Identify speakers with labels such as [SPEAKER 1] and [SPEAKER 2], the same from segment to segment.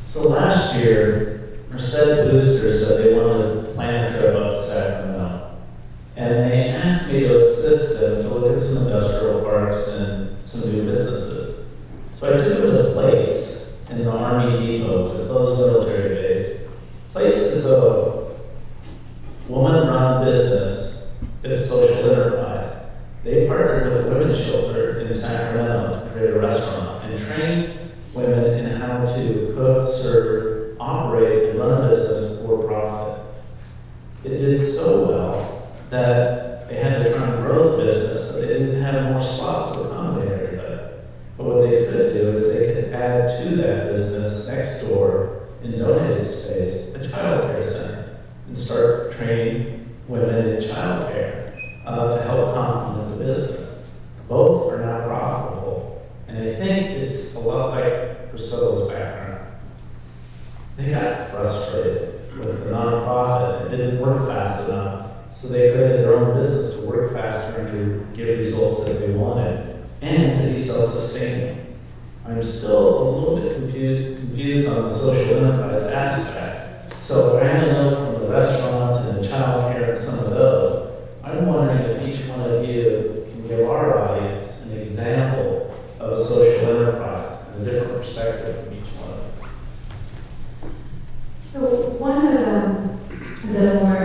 [SPEAKER 1] So last year, Merced boosters said they wanted to plan a trip up to Sacramento. And they asked me to assist them to look at some industrial parks and some new businesses. So I took them to Plates in the Army Depot, it's a closed military base. Plates is a woman-run business. It's a social enterprise. They partnered with a women's shelter in Sacramento to create a restaurant and train women in how to cook, serve, operate, and run a business for profit. It did so well that they had to try and grow the business, but they didn't have more slots to accommodate everybody. But what they could do is they could add to that business next door in donated space a child care center and start training women in child care to help complement the business. Both are now profitable, and I think it's a lot like Priscilla's background. They got frustrated with the nonprofit. It didn't work fast enough, so they created their own business to work faster and to get results that they wanted, and to be self-sustaining. I'm still a little bit confused on the social enterprise aspect. So what I know from the restaurant and the child care and some of those, I'm wondering if each one of you can give our audience an example of a social enterprise and a different perspective from each one of them.
[SPEAKER 2] So one of the more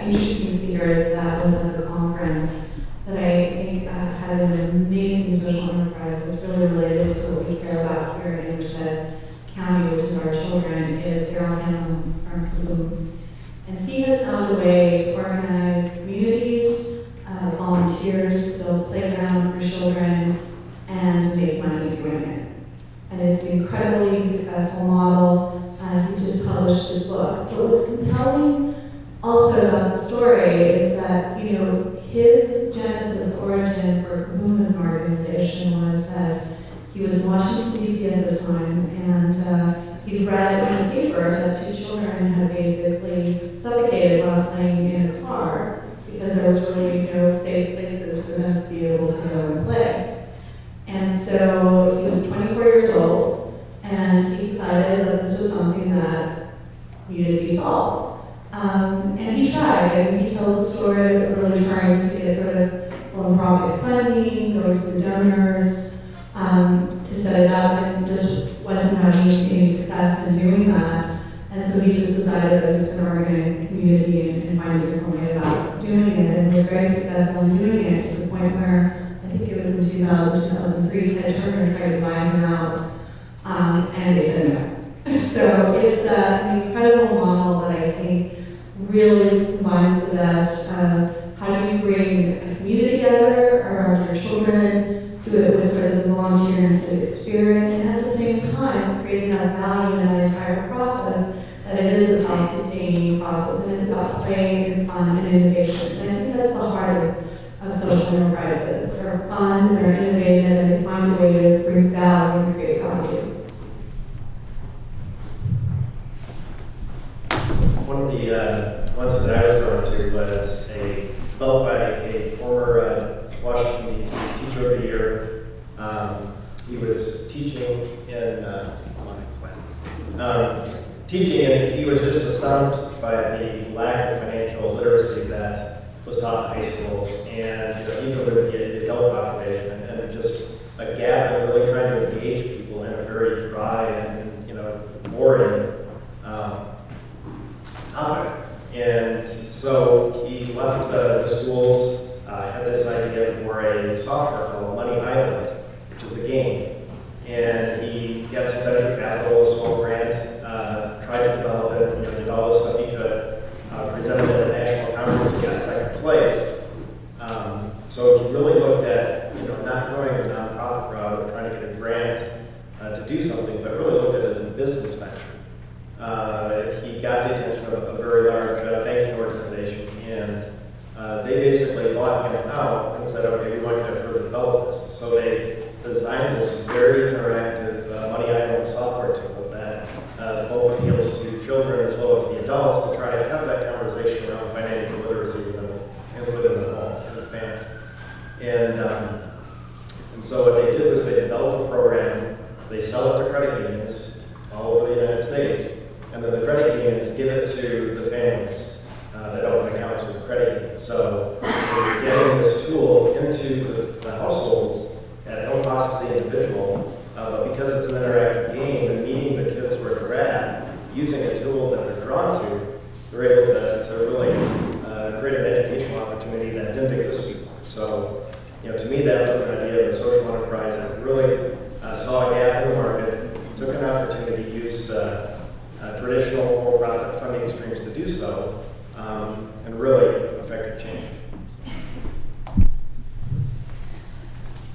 [SPEAKER 2] interesting speakers that was at the conference that I think had an amazing social enterprise that's really related to what we care about here in Merced County, which is our children, is Daryl Hanlon from Kaboom. And he has found a way to organize communities, volunteers to build playground for children, and make money doing it. And it's an incredibly successful model. He's just published his book. But what's compelling also about the story is that, his genesis, the origin for Kaboom as an organization was that he was in Washington, D.C. at the time, and he read in the paper that 2 children had basically suffocated while playing in a car because there was really no safe places for them to be able to go and play. And so he was 24 years old, and he decided that this was something that needed to be solved. And he tried, and he tells the story of really trying to get sort of philanthropic funding, going to the donors, to set it up, and just wasn't having any success in doing that. And so he just decided that he was going to organize the community and find a different way about doing it, and was very successful in doing it to the point where, I think it was in 2000, 2003, Ted Turner tried to buy him out, and they said no. So it's an incredible model that I think really combines the best of how do you bring a community together around your children, do it with sort of the volunteer and civic spirit, and at the same time creating that value in that entire process, that it is a self-sustaining process, and it's about play and fun and innovation. And I think that's the heart of social enterprises. They're fun, they're innovative, and they find a way to bring value and create value.
[SPEAKER 3] One of the ones that I was drawn to was developed by a former Washington, D.C. Teacher of the Year. He was teaching and he was just astounded by the lack of financial literacy that was taught in high schools, and even with the adult population, and just a gap in really trying to engage people in a very dry and boring topic. And so he left the schools, had this idea for a software called Money Island, which is a game. And he got some venture capital, a small grant, tried to develop it, did all the stuff he could, presented at a national conference, and got second place. So he really looked at, not going the nonprofit route of trying to get a grant to do something, but really looked at it as a business venture. He got the attention of a very large banking organization, and they basically bought him out and said, okay, we want you to further develop this. So they designed this very interactive Money Island software tool that both appeals to children as well as the adults to try to have that conversation around financial literacy within the home, in the family. And so what they did was they developed a program, they sell it to credit unions, all over the United States. And then the credit unions give it to the families that open accounts with the credit union. So we're getting this tool into the households at no cost to the individual, but because it's an interactive game and meeting the kids where they're at, using a tool that they're drawn to, they're able to really create an educational opportunity that didn't exist before. So, to me, that was an idea of a social enterprise that really saw a gap in the market, took an opportunity, used traditional for-profit funding streams to do so, and really affected change.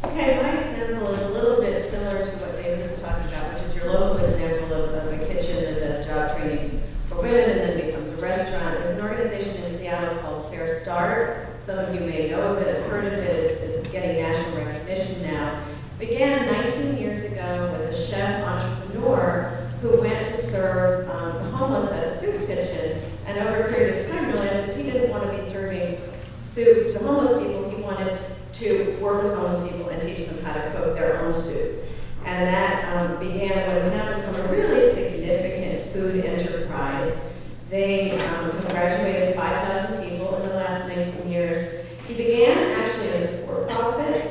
[SPEAKER 4] Okay, my example is a little bit similar to what David was talking about, which is your local example of a kitchen that does job training for women and then becomes a restaurant. There's an organization in Seattle called Fair Start. Some of you may know of it, have heard of it. It's getting national recognition now. Began 19 years ago with a chef entrepreneur who went to serve the homeless at a soup kitchen, and over a period of time realized that he didn't want to be serving soup to homeless people. He wanted to work with homeless people and teach them how to cook their own soup. And that began what has now become a really significant food enterprise. They have graduated 5,000 people in the last 19 years. He began actually as a for-profit,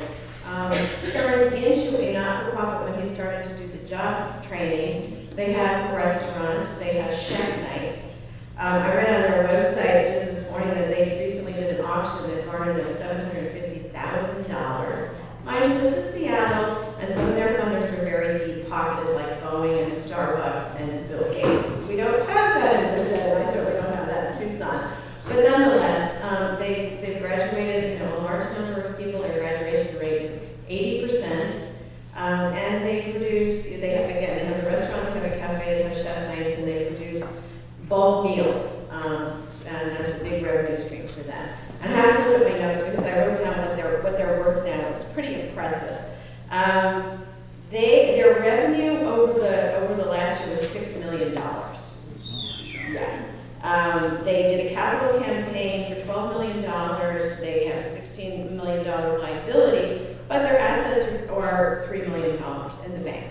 [SPEAKER 4] turned into a not-for-profit when he started to do the job training. They have a restaurant, they have chef nights. I read on their website just this morning that they recently did an auction that garnered them $750,000. Mind you, this is Seattle, and some of their funders are very deep-pocketed, like Boeing and Starbucks and Bill Gates. We don't have that in Merced, and I certainly don't have that in Tucson. But nonetheless, they've graduated, a large number of people. Their graduation rate is 80%. And they have the restaurant, they have a cafe, they have chef nights, and they produce bulk meals. And that's a big revenue stream for them. And I have to look at my notes because I wrote down what they're worth now. It's pretty impressive. Their revenue over the last year was $6 million. Yeah. They did a capital campaign for $12 million. They have a $16 million liability, but their assets are $3 million in the bank.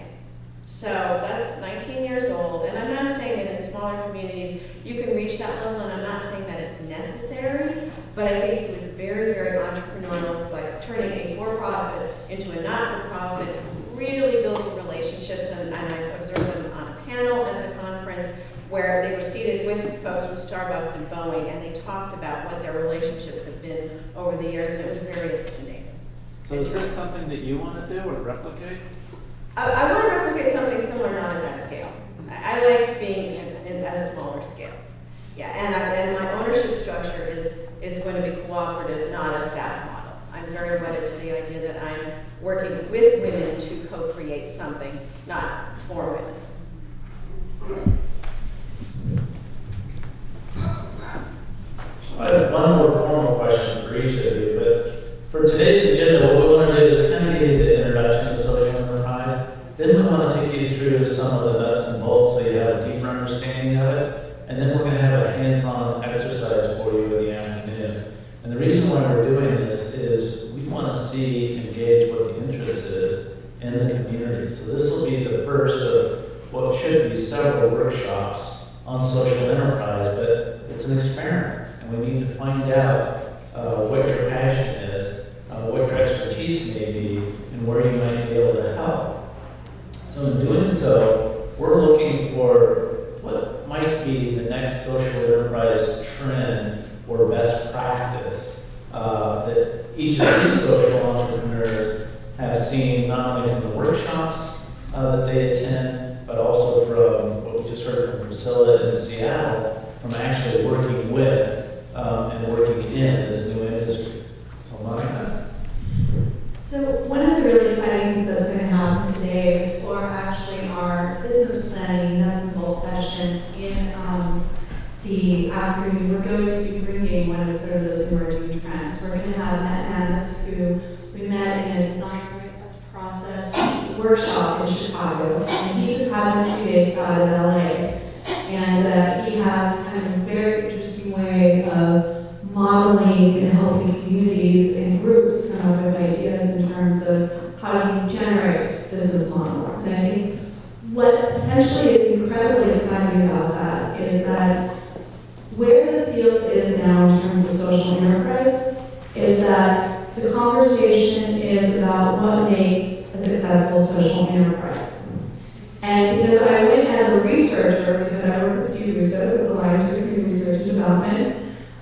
[SPEAKER 4] So that's 19 years old, and I'm not saying that in smaller communities you can reach that level, and I'm not saying that it's necessary, but I think it was very, very entrepreneurial, like turning a for-profit into a not-for-profit, really building relationships, and I observed them on a panel at the conference where they were seated with folks from Starbucks and Boeing, and they talked about what their relationships have been over the years, and it was very intimidating.
[SPEAKER 1] So is this something that you want to do or replicate?
[SPEAKER 4] I want to replicate something similar, not at that scale. I like being at a smaller scale. Yeah, and my ownership structure is going to be cooperative, not a staff model. I'm very wedded to the idea that I'm working with women to co-create something, not for women.
[SPEAKER 1] I have one more formal question for each of you, but for today's agenda, what we want to do is kind of give you the introduction to social enterprise. Then we want to take you through some of the nuts and bolts so you have a deeper understanding of it. And then we're going to have a hands-on exercise for you in the afternoon. And the reason why we're doing this is we want to see and gauge what the interest is in the community. So this will be the first of what should be several workshops on social enterprise, but it's an experiment. And we need to find out what your passion is, what your expertise may be, and where you might be able to help. So in doing so, we're looking for what might be the next social enterprise trend or best practice that each of these social entrepreneurs have seen, not only from the workshops that they attend, but also from what we just heard from Priscilla in Seattle, from actually working with and working in this new industry. So, Monica.
[SPEAKER 2] So one of the really exciting things that's going to happen today is for actually our business planning nuts and bolts session in the afternoon. We're going to be bringing one of sort of those emerging trends. We're going to have Matt Namis, who we met in a design process workshop in Chicago, and he just happened to be based out of LA. And he has kind of a very interesting way of modeling and helping communities and groups come up with ideas in terms of how do you generate business models. And I think what what potentially is incredibly exciting about that is that where the field is now in terms of social enterprise is that the conversation is about what makes a successful social enterprise. And because I went as a researcher, because I work with Steve Russo at the Alliance for Community Research and Development,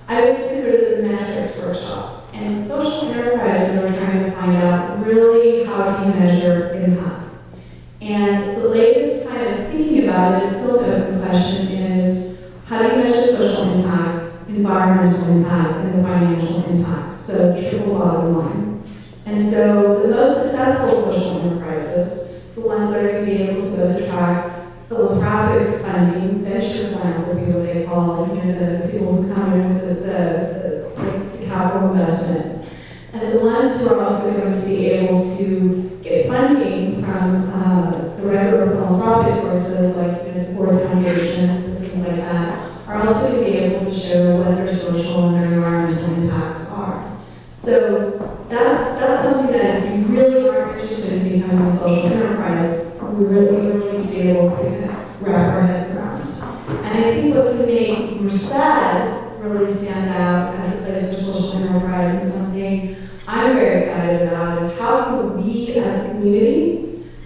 [SPEAKER 2] I went to sort of the metrics workshop. And social enterprise, we were trying to find out really how can you measure impact. And the latest kind of thinking about it is still an open question is, how do you measure social impact, environmental impact, and the financial impact? So triple bottom line. And so the most successful social enterprises, the ones that are going to be able to both attract philanthropic funding, venture philanthropy, what they call, the people who come in with the capital investments, and the ones who are also going to be able to get funding from the regular philanthropic sources like the Ford foundations and things like that, are also going to be able to show what their social and their environmental impacts are. So that's something that if you really are interested in becoming a social enterprise, we really need to be able to kind of wrap our heads around. And I think what can make Merced really stand out as a place for social enterprise and something I'm very excited about is how can we as a community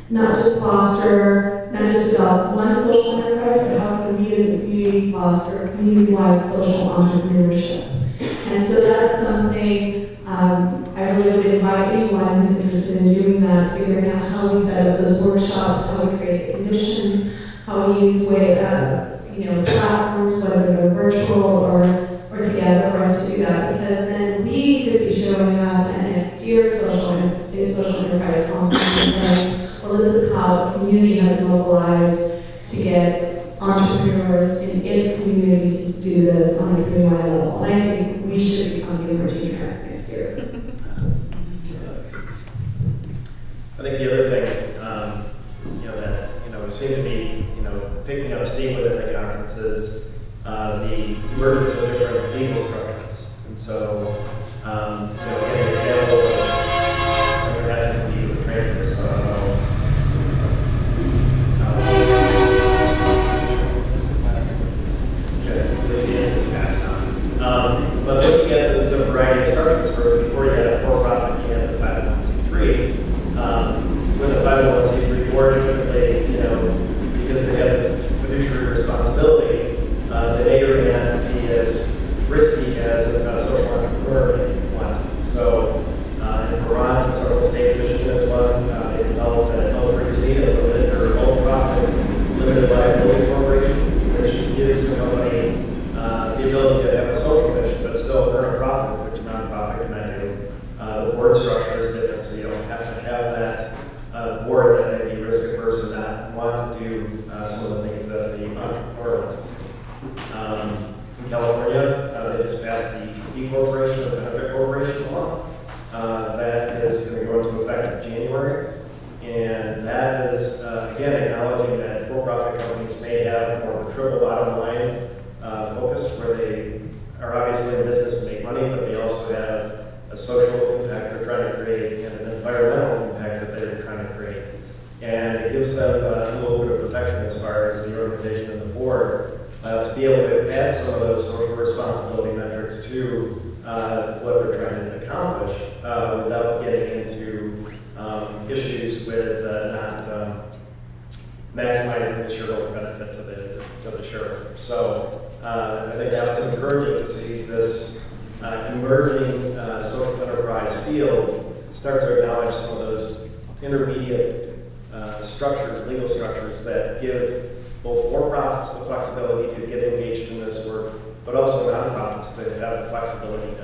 [SPEAKER 2] not just foster, not just develop one social enterprise, but how can we as a community foster community-wide social entrepreneurship. And so that's something I really would invite anyone who's interested in doing that, figuring out how we set up those workshops, how we create the conditions, how we use platforms, whether they're virtual or together for us to do that, because then we could be showing up at next year's social enterprise conference and saying, well, this is how a community has mobilized to get entrepreneurs in its community to do this on a community-wide level. And I think we should become the emerging trend next year.
[SPEAKER 3] I think the other thing, that we seem to be, picking up steam within the conference is the emergence of different legal structures. And so, again, the example of we had to be with trainers. At least the end is passed on. But looking at the variety of structures, where before you had a for-profit, you had the 501c3. With the 501c3 board, typically, because they have fiduciary responsibility, they may or may not be as risky as a social entrepreneur wants. So, in Vermont and several states, Michigan is one, they developed an L3C, a limited or low profit limited liability corporation, which gives the company the ability to have a social mission, but still earn a profit, which a nonprofit cannot do. The board structure is different, so you don't have to have that board that may be risk averse and not want to do some of the things that the entrepreneur wants to do. In California, they just passed the E Corporation or Benefit Corporation law. That is going to go into effect in January. And that is, again, acknowledging that for-profit companies may have more of a triple bottom line focus, where they are obviously in business to make money, but they also have a social impact they're trying to create and an environmental impact that they're trying to create. And it gives them a little bit of protection as far as the organization and the board to be able to add some of those social responsibility metrics to what they're trying to accomplish without getting into issues with not maximizing the shareholder benefit to the shareholder. So I think that was encouraging to see this emerging social enterprise field start to acknowledge some of those intermediate structures, legal structures that give both for-profits the flexibility to get engaged in this work, but also nonprofits to have the flexibility